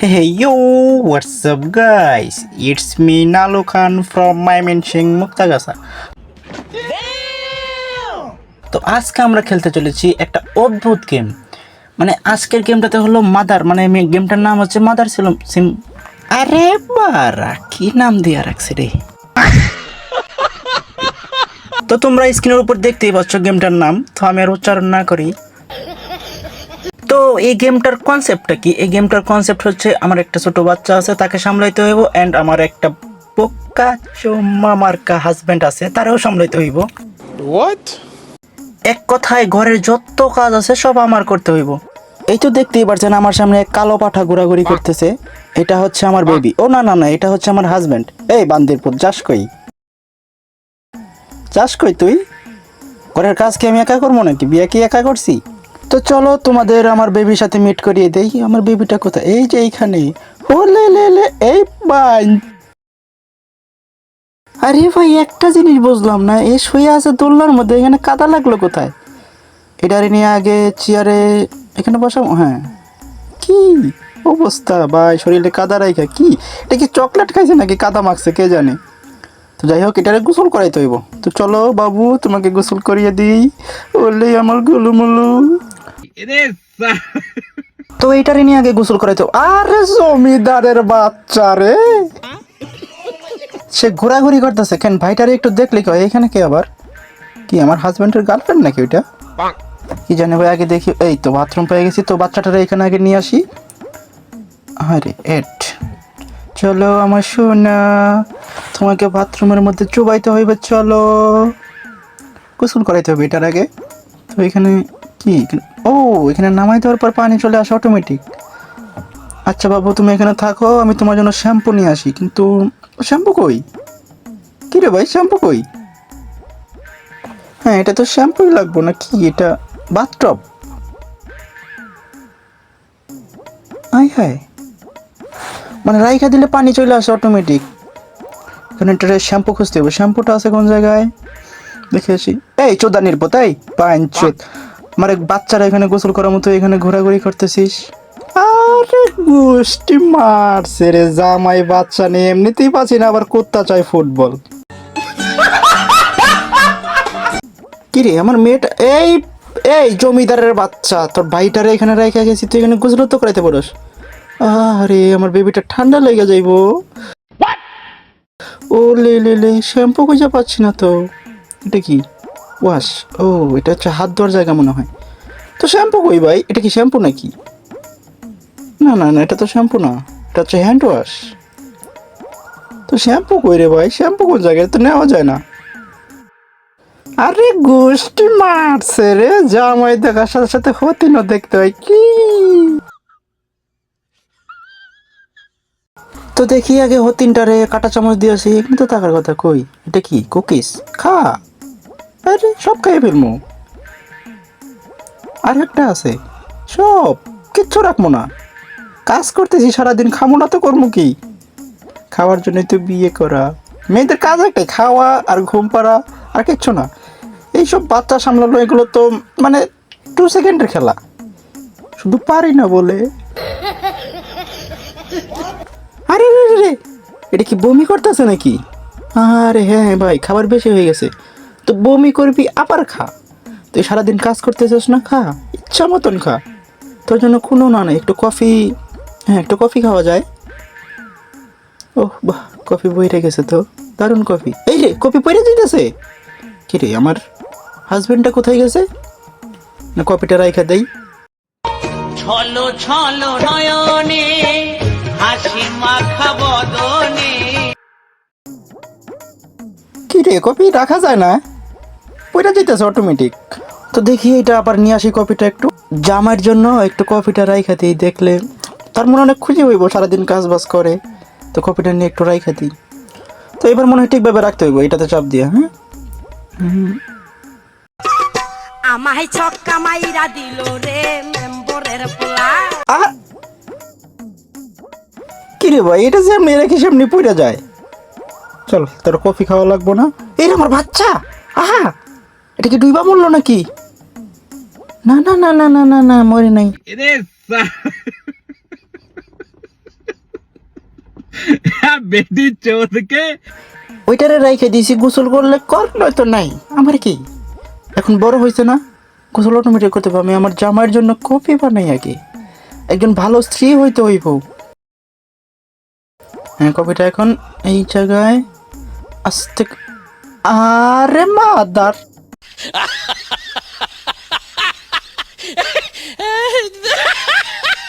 Hey yo, what's up guys? It's me Nalu Khan from Mymensingh Muktagasa. তো আজকে আমরা খেলতে চলেছি একটা অদ্ভুত গেম। মানে আজকের গেমটাতে হলো মাদার, মানে গেমটার নাম হচ্ছে মাদার সিম। আরে বারা, কি নাম দিয়ে রাখছে রে। তো তোমরা স্ক্রিনের উপর দেখতেই পাচ্ছ গেমটার নাম, তো আমি আর উচ্চারণ না করি। তো এই গেমটার কনসেপ্টটা কি? এই গেমটার কনসেপ্ট হচ্ছে আমার একটা ছোট বাচ্চা আছে, তাকে সামলাইতে হইব, এন্ড আমার একটা বোকা চোম্মা মার্কা হাজবেন্ড আছে, তারেও সামলাইতে হইব। What? এক কথায় ঘরের যত কাজ আছে সব আমার করতে হইব। এই তো দেখতেই পারছেন আমার সামনে এক কালো পাঠা ঘোরাঘুরি করতেছে। এটা হচ্ছে আমার বেবি। ও না না না, এটা হচ্ছে আমার হাজবেন্ড। এই বান্দিরপুর, যাস কই? যাস কই তুই? ঘরের কাজ কি আমি একা করবো নাকি? বিয়ে কি একা করছি? তো চলো তোমাদের আমার বেবির সাথে মিট করিয়ে দেই। আমার বেবিটা কোথায়? এই যে এইখানে। ও লে লে লে, এই বাই। আরে ভাই, একটা জিনিস বুঝলাম না, এ শুয়ে আছে দোলনার মধ্যে, এখানে কাদা লাগলো কোথায়? এটারে নিয়ে আগে চেয়ারে এখানে বসাবো। হ্যাঁ, কি অবস্থা ভাই, শরীরে কাদা রাইখা কি? এটা কি চকলেট খাইছে নাকি কাদা মাখছে কে জানে। তো যাই হোক, এটারে গোসল করাইতে হইব। তো চলো বাবু, তোমাকে গোসল করিয়ে দিই। ওলে আমার গুলুমুলু। তো এইটারে নিয়ে আগে গোসল করাইতে। আরে জমিদারের বাচ্চা রে, সে ঘোরাঘুরি করতেছে কেন? ভাইটারে একটু দেখলে কয় এখানে কে আবার? কি আমার হাজবেন্ডের গার্লফ্রেন্ড নাকি ওইটা? কি জানি ভাই, আগে দেখি। এই তো বাথরুম পেয়ে গেছি, তো বাচ্চাটারে এখানে আগে নিয়ে আসি। আরে এট, চলো আমার সোনা, তোমাকে বাথরুমের মধ্যে চুবাইতে হইবে, চলো গোসল করাইতে হবে এটার আগে। তো এখানে কি? ও, এখানে নামাই দেওয়ার পর পানি চলে আসে অটোমেটিক। আচ্ছা বাবু, তুমি এখানে থাকো, আমি তোমার জন্য শ্যাম্পু নিয়ে আসি। কিন্তু শ্যাম্পু কই? কি রে ভাই, শ্যাম্পু কই? হ্যাঁ, এটা তো শ্যাম্পুই লাগবো না কি? এটা বাথটব। আয় হায়, মানে রাইখা দিলে পানি চলে আসে অটোমেটিক। এখানে একটা শ্যাম্পু খুঁজতে হবে। শ্যাম্পুটা আছে কোন জায়গায়? দেখে আসি। এই চোদানির পোতাই পাইন চোদ, আমার এক বাচ্চারা এখানে গোসল করার মতো এখানে ঘোরাঘুরি করতেছিস। আরে গোষ্ঠী মারছে রে, জামাই বাচ্চা নিয়ে এমনিতেই পাচ্ছি না, আবার কুত্তা চাই ফুটবল। কি রে আমার মেয়েটা? এই এই জমিদারের বাচ্চা, তোর ভাইটারে এখানে রেখে গেছি, তুই এখানে গোসল তো করাইতে পারোস? আরে আমার বেবিটা ঠান্ডা লেগে যাইবো। ও লে লে লে, শ্যাম্পু খুঁজে পাচ্ছি না তো। এটা কি? ওয়াশ। ও, এটা হচ্ছে হাত ধোয়ার জায়গা মনে হয়। তো শ্যাম্পু কই ভাই? এটা কি শ্যাম্পু নাকি? না না না, এটা তো শ্যাম্পু না, এটা হচ্ছে হ্যান্ড ওয়াশ। তো শ্যাম্পু কই রে ভাই? শ্যাম্পু কোন জায়গায়? তো নেওয়া যায় না। আরে গোষ্ঠী মারছে রে, জামাই দেখার সাথে সাথে হতিনও দেখতে হয় কি? তো দেখি আগে হতিনটারে কাটা চামচ দিয়েছি, এখানে তো থাকার কথা। কই? এটা কি কুকিস? খা। আরে সব খাইয়ে ফেলবো। আর একটা আছে, সব কিচ্ছু রাখবো না। কাজ করতেছি সারাদিন, খাবো না তো করবো কি? খাওয়ার জন্যই তো বিয়ে করা। মেয়েদের কাজ একটাই, খাওয়া আর ঘুম পাড়া, আর কিচ্ছু না। এইসব বাচ্চা সামলানো এগুলো তো মানে 2 সেকেন্ডের খেলা, শুধু পারি না বলে। আরে রে রে রে, এটা কি বমি করতেছে নাকি? আরে হ্যাঁ হ্যাঁ ভাই, খাবার বেশি হয়ে গেছে। তো বমি করবি আবার খা। তুই সারাদিন কাজ করতেছিস না, খা ইচ্ছা মতন খা। তোর জন্য কোনো না নেই, একটু কফি। হ্যাঁ, একটু কফি খাওয়া যায়। ওহ বাহ, কফি বইরে গেছে তো, দারুণ কফি। এই রে, কফি পড়ে যেতেছে। কি রে, আমার হাজবেন্ডটা কোথায় গেছে? না, কফিটা রাইখা দেই। ছলো ছলো নয়নে হাসি মাখা বদনে। কি রে, কফি রাখা যায় না, পড়ে যেতেছে অটোমেটিক। তো দেখি এটা আবার নিয়ে আসি কফিটা একটু। জামাইয়ের জন্য একটু কফিটা রাইখা দিই, দেখলে তার মনে অনেক খুশি হইব, সারাদিন কাজ বাজ করে। তো কফিটা নিয়ে একটু রাইখা দিই। তো এবার মনে হয় ঠিকভাবে রাখতে হইব, এটাতে চাপ দিয়ে। হ্যাঁ, আমায় ছক্কা মাইরা দিল রে মেম্বরের পোলা। আহ, কি রে ভাই, এটা যে এমনি রেখে সেমনি পড়ে যায়। চল, তোর কফি খাওয়া লাগবো না। এই রে আমার বাচ্চা, আহা, এটা কি ডুইবা মরলো নাকি? না না না না না না না, মরে নাই। बेटी चोद के ওইটারে রাইখে দিয়েছি, গোসল করলে কর, নয়তো নাই। আমার কি এখন বড় হয়েছে না, গোসল অটোমেটিক করতে পারবো। আমি আমার জামাইয়ের জন্য কফি বানাই আগে, একজন ভালো স্ত্রী হইতে হইব। হ্যাঁ, কফিটা এখন এই জায়গায় আস্তে। আরে মাদার